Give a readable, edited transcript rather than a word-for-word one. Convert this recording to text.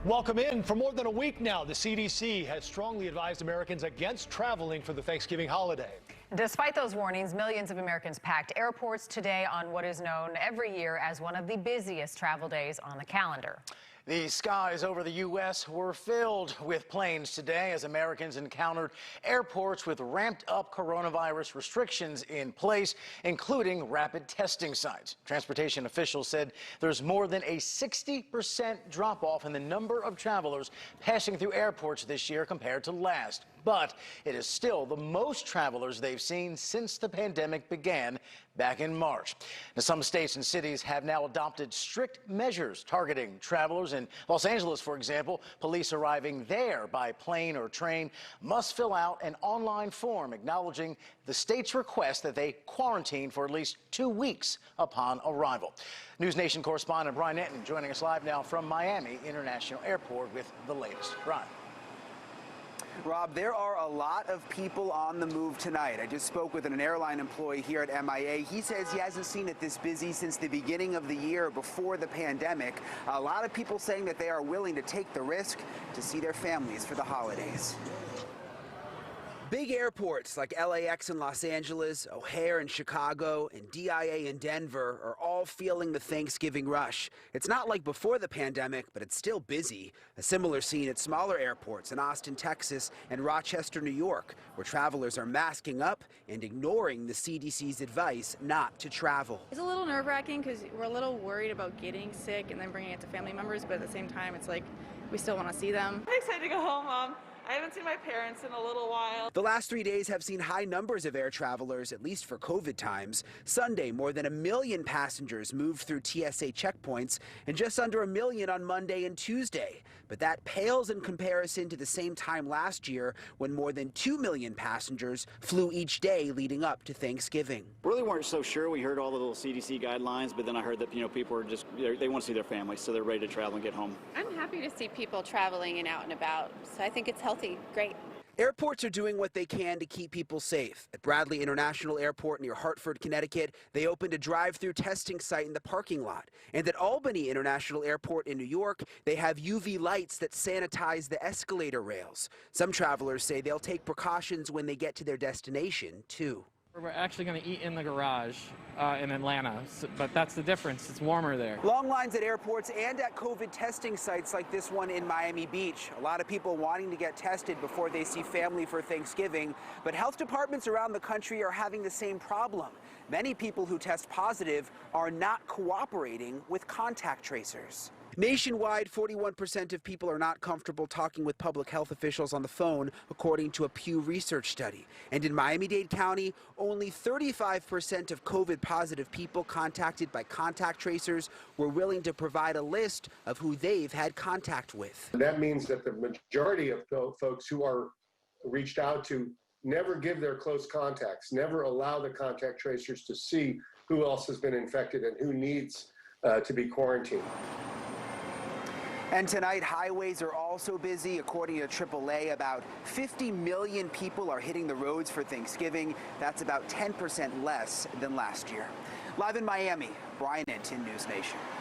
Welcome in. For more than a week now, the CDC has strongly advised Americans against traveling for the Thanksgiving holiday. Despite those warnings, millions of Americans packed airports today on what is known every year as one of the busiest travel days on the calendar. The skies over the U.S. were filled with planes today as Americans encountered airports with ramped up coronavirus restrictions in place, including rapid testing sites. Transportation officials said there's more than a 60% drop off in the number of travelers passing through airports this year compared to last. But it is still the most travelers they've seen since the pandemic began back in March. Now, some states and cities have now adopted strict measures targeting travelers. In Los Angeles, for example, police arriving there by plane or train must fill out an online form acknowledging the state's request that they quarantine for at least 2 weeks upon arrival. News Nation correspondent Brian Enton joining us live now from Miami International Airport with the latest. Brian. Rob, there are a lot of people on the move tonight. I just spoke with an airline employee here at MIA. He says he hasn't seen it this busy since the beginning of the year before the pandemic. A lot of people saying that they are willing to take the risk to see their families for the holidays. Big airports like LAX in Los Angeles, O'Hare in Chicago, and DIA in Denver are all feeling the Thanksgiving rush. It's not like before the pandemic, but it's still busy. A similar scene at smaller airports in Austin, Texas, and Rochester, New York, where travelers are masking up and ignoring the CDC's advice not to travel. It's a little nerve-wracking because we're a little worried about getting sick and then bringing it to family members, but at the same time, it's like we still want to see them. I'm excited to go home, Mom. I haven't seen my parents in a little while. The last 3 days have seen high numbers of air travelers, at least for COVID times. Sunday, more than 1 million passengers moved through TSA checkpoints, and just under 1 million on Monday and Tuesday. But that pales in comparison to the same time last year, when more than 2 million passengers flew each day leading up to Thanksgiving. Really weren't so sure. We heard all the little CDC guidelines, but then I heard that people are just, they want to see their families, so they're ready to travel and get home. I'm happy to see people traveling and out and about, so I think it's healthy. Great. Airports are doing what they can to keep people safe. At Bradley International Airport near Hartford, Connecticut, they opened a drive-through testing site in the parking lot. And at Albany International Airport in New York, they have UV lights that sanitize the escalator rails. Some travelers say they'll take precautions when they get to their destination, too. We're actually going to eat in the garage in Atlanta, but that's the difference. It's warmer there. Long lines at airports and at COVID testing sites like this one in Miami Beach. A lot of people wanting to get tested before they see family for Thanksgiving, but health departments around the country are having the same problem. Many people who test positive are not cooperating with contact tracers. Nationwide, 41% of people are not comfortable talking with public health officials on the phone, according to a Pew Research study. And in Miami-Dade County, only 35% of COVID-positive people contacted by contact tracers were willing to provide a list of who they've had contact with. That means that the majority of folks who are reached out to never give their close contacts, never allow the contact tracers to see who else has been infected and who needs to be quarantined. And tonight, highways are also busy. According to AAA, about 50 million people are hitting the roads for Thanksgiving. That's about 10% less than last year. Live in Miami, Brian Enton, News Nation.